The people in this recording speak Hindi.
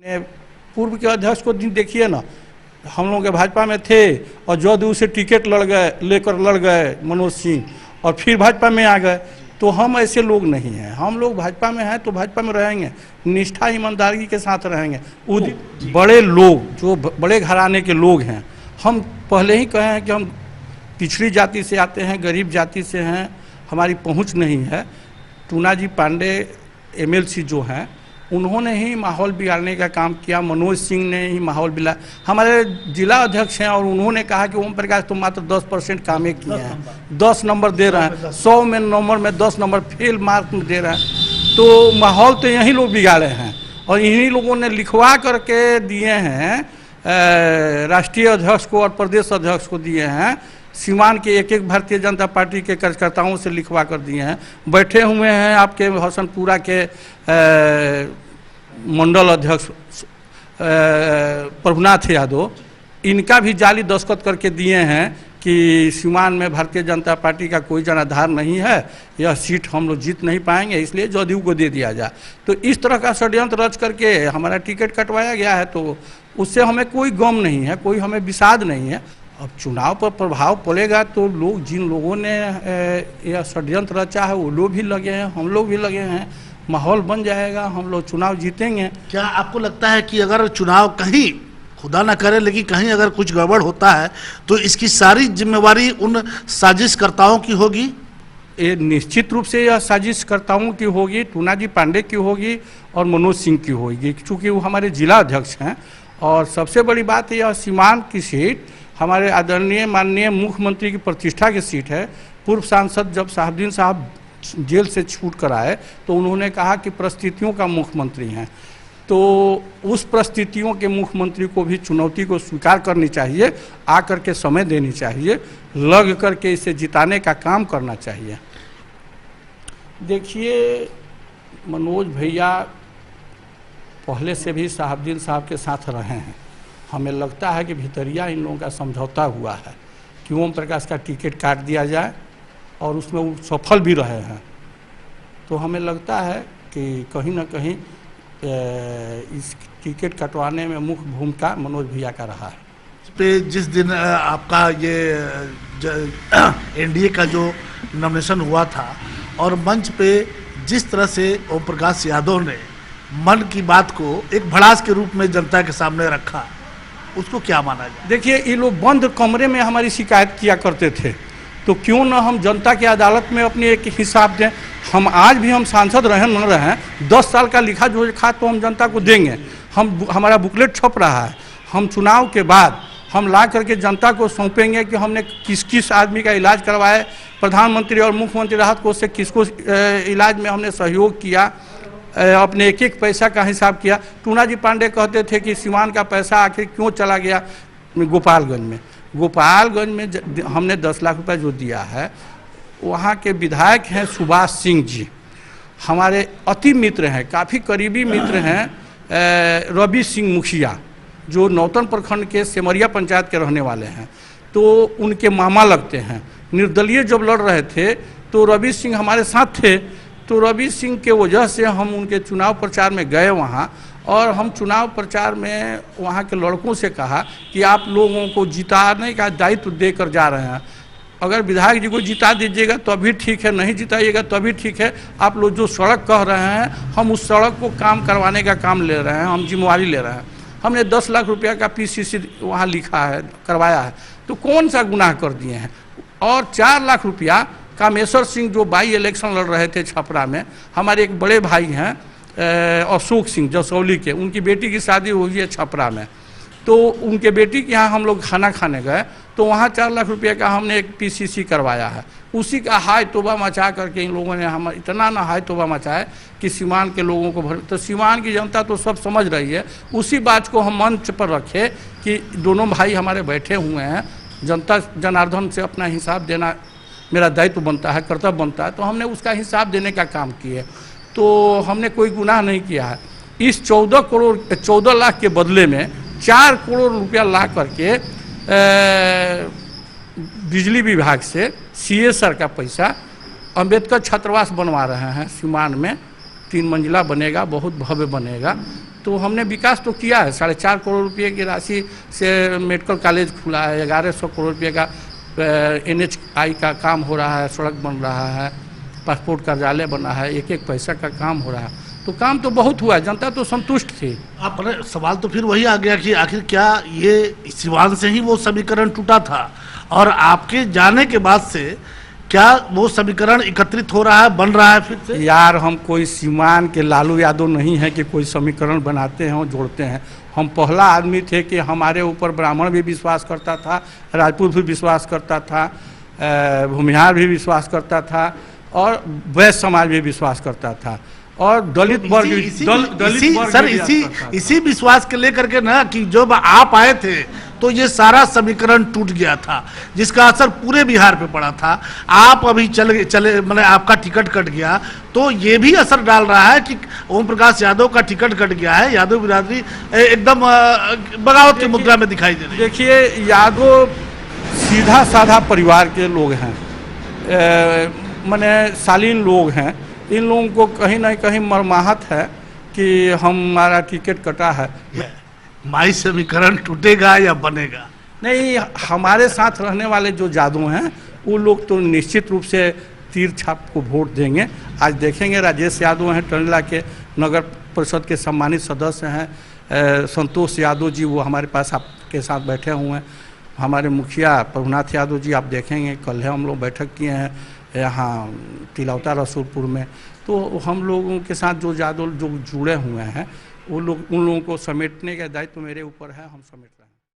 पूर्व के अध्यक्ष को देखिए ना, हम लोग के भाजपा में थे और जदयू से टिकट लेकर लड़ गए मनोज सिंह, और फिर भाजपा में आ गए। तो हम ऐसे लोग नहीं हैं, हम लोग भाजपा में हैं तो भाजपा में रहेंगे, निष्ठा ईमानदारी के साथ रहेंगे। बड़े लोग जो बड़े घराने के लोग हैं, हम पहले ही कहे हैं कि हम पिछड़ी जाति से आते हैं, गरीब जाति से हैं, हमारी पहुंच नहीं है। टूना जी पांडे एमएलसी जो हैं, उन्होंने ही माहौल बिगाड़ने का काम किया, मनोज सिंह ने ही माहौल बिगाड़ा। हमारे जिला अध्यक्ष हैं और उन्होंने कहा कि ओम प्रकाश तो मात्र 10% कामें किए हैं, 10 नंबर दे रहे हैं, 100 में नंबर में 10 नंबर फेल मार्क में दे रहे हैं। तो माहौल तो यही लोग बिगाड़े हैं और इन्हीं लोगों ने लिखवा करके दिए हैं, राष्ट्रीय अध्यक्ष को और प्रदेश अध्यक्ष को दिए हैं, सीमान के एक एक भारतीय जनता पार्टी के कार्यकर्ताओं से लिखवा कर दिए हैं। बैठे हुए हैं आपके हसनपुरा के मंडल अध्यक्ष प्रभुनाथ यादव, इनका भी जाली दस्तखत करके दिए हैं कि सीमान में भारतीय जनता पार्टी का कोई जनाधार नहीं है, यह सीट हम लोग जीत नहीं पाएंगे, इसलिए जदयू को दे दिया जाए। तो इस तरह का षड्यंत्र रच करके हमारा टिकट कटवाया गया है, तो उससे हमें कोई गम नहीं है, कोई हमें विषाद नहीं है। अब चुनाव पर प्रभाव पड़ेगा तो लोग, जिन लोगों ने यह षड्यंत्र रचा है वो लोग भी लगे हैं, हम लोग भी लगे हैं, माहौल बन जाएगा, हम लोग चुनाव जीतेंगे। क्या आपको लगता है कि अगर चुनाव कहीं, खुदा ना करे लेकिन कहीं अगर कुछ गड़बड़ होता है तो इसकी सारी जिम्मेवारी उन साजिशकर्ताओं की होगी? ये निश्चित रूप से यह साजिशकर्ताओं की होगी, टूना जी पांडे की होगी और मनोज सिंह की होगी, क्योंकि वो हमारे जिला अध्यक्ष हैं। और सबसे बड़ी बात है, यह सीमान की सीट हमारे आदरणीय माननीय मुख्यमंत्री की प्रतिष्ठा की सीट है। पूर्व सांसद जब साहबुद्दीन साहब जेल से छूट कर आए तो उन्होंने कहा कि परिस्थितियों का मुख्यमंत्री हैं, तो उस परिस्थितियों के मुख्यमंत्री को भी चुनौती को स्वीकार करनी चाहिए, आकर के समय देनी चाहिए, लग करके इसे जिताने का काम करना चाहिए। देखिए, मनोज भैया पहले से भी साहबुद्दीन साहब के साथ रहे हैं, हमें लगता है कि भीतरिया इन लोगों का समझौता हुआ है कि ओम प्रकाश का टिकट काट दिया जाए, और उसमें वो सफल भी रहे हैं। तो हमें लगता है कि कहीं ना कहीं इस टिकट कटवाने में मुख्य भूमिका मनोज भैया का रहा है। पे जिस दिन आपका ये एनडीए का जो नॉमिनेशन हुआ था और मंच पे जिस तरह से ओम प्रकाश यादव ने मन की बात को एक भड़ास के रूप में जनता के सामने रखा, उसको क्या माना जाए? देखिए, ये लोग बंद कमरे में हमारी शिकायत किया करते थे, तो क्यों ना हम जनता की अदालत में अपनी एक हिसाब दें। हम आज भी हम सांसद रहें न रहें, 10 साल का लिखा जोखा तो हम जनता को देंगे। हमारा बुकलेट छप रहा है, हम चुनाव के बाद हम ला करके जनता को सौंपेंगे कि हमने किस किस आदमी का इलाज करवाए, प्रधानमंत्री और मुख्यमंत्री राहत कोष से किसको इलाज में हमने सहयोग किया, अपने एक एक पैसा का हिसाब किया। टूना जी पांडे कहते थे कि सीमान का पैसा आखिर क्यों चला गया गोपालगंज में। गोपालगंज में हमने 10 लाख रुपए जो दिया है, वहाँ के विधायक हैं सुभाष सिंह जी, हमारे अति मित्र हैं, काफ़ी करीबी मित्र हैं, रवि सिंह मुखिया जो नौतन प्रखंड के सेमरिया पंचायत के रहने वाले हैं, तो उनके मामा लगते हैं। निर्दलीय जब लड़ रहे थे तो रवि सिंह हमारे साथ थे, तो रवि सिंह के वजह से हम उनके चुनाव प्रचार में गए वहाँ, और हम चुनाव प्रचार में वहाँ के लड़कों से कहा कि आप लोगों को जिताने का दायित्व देकर जा रहे हैं, अगर विधायक जी को जिता दीजिएगा तो अभी ठीक है, नहीं जिताइएगा तो अभी ठीक है, आप लोग जो सड़क कह रहे हैं हम उस सड़क को काम करवाने का काम ले रहे हैं, हम जिम्मेवारी ले रहे हैं। हमने 10 लाख रुपया का पीसीसी वहाँ लिखा है, करवाया है, तो कौन सा गुनाह कर दिए हैं। और 4 लाख रुपया कामेश्वर सिंह जो बाई इलेक्शन लड़ रहे थे छपरा में, हमारे एक बड़े भाई हैं अशोक सिंह जसौली के, उनकी बेटी की शादी हुई है छपरा में, तो उनके बेटी के यहाँ हम लोग खाना खाने गए, तो वहाँ 4 लाख रुपये का हमने एक पीसीसी करवाया है। उसी का हाय तोबा मचा करके इन लोगों ने हम इतना ना हाय तोबा मचाए कि सीमान के लोगों को भर, तो सीमान की जनता तो सब समझ रही है। उसी बात को हम मंच पर रखे कि दोनों भाई हमारे बैठे हुए हैं, जनता जनार्दन से अपना हिसाब देना मेरा दायित्व बनता है, कर्तव्य बनता है, तो हमने उसका हिसाब देने का काम किए। तो हमने कोई गुनाह नहीं किया है। इस 14 लाख के बदले में 4 करोड़ रुपया ला करके बिजली विभाग से CSR का पैसा अम्बेडकर छात्रावास बनवा रहे हैं सीमान में, 3 मंजिला बनेगा, बहुत भव्य बनेगा। तो हमने विकास तो किया है। 4.5 करोड़ रुपये की राशि से मेडिकल कॉलेज खुला है, 1100 करोड़ रुपये का NHI का काम हो रहा है, सड़क बन रहा है, पासपोर्ट कार्यालय बना है, एक एक पैसा का काम हो रहा है। तो काम तो बहुत हुआ है, जनता तो संतुष्ट थी। आप सवाल तो फिर वही आ गया कि आखिर क्या ये सिवान से ही वो समीकरण टूटा था और आपके जाने के बाद से क्या वो समीकरण एकत्रित हो रहा है, बन रहा है फिर से? यार हम कोई सीमान के लालू यादव नहीं है कि कोई समीकरण बनाते हैं और जोड़ते हैं। हम पहला आदमी थे कि हमारे ऊपर ब्राह्मण भी विश्वास करता था, राजपूत भी विश्वास करता था, भूमिहार भी विश्वास करता था और वैश्य समाज भी विश्वास करता था और दलित वर्ग इसी विश्वास के लेकर के ना कि जब आप आए थे तो ये सारा समीकरण टूट गया था, जिसका असर पूरे बिहार पे पड़ा था। आप अभी चले मतलब आपका टिकट कट गया तो ये भी असर डाल रहा है कि ओम प्रकाश यादव का टिकट कट गया है। यादव बिरादरी एकदम बगावत की मुद्रा में दिखाई दे रही है। देखिए, यादव सीधा साधा परिवार के लोग हैं, माने शालीन लोग हैं। इन लोगों को कहीं ना कहीं मर्माहत है कि हमारा टिकट कटा है। माई समीकरण टूटेगा या बनेगा? नहीं, हमारे साथ रहने वाले जो यादव हैं वो लोग तो निश्चित रूप से तीर छाप को वोट देंगे। आज देखेंगे, राजेश यादव हैं टंडला के नगर परिषद के सम्मानित सदस्य हैं, संतोष यादव जी वो हमारे पास आपके साथ बैठे हुए हैं, हमारे मुखिया प्रभुनाथ यादव जी आप देखेंगे, कल है हम लोग बैठक किए हैं यहाँ तिलौता रसूलपुर में। तो हम लोगों के साथ जो यादव जो जुड़े हुए हैं वो लोग, उन लोगों को समेटने का दायित्व मेरे ऊपर है, हम समेट रहे हैं।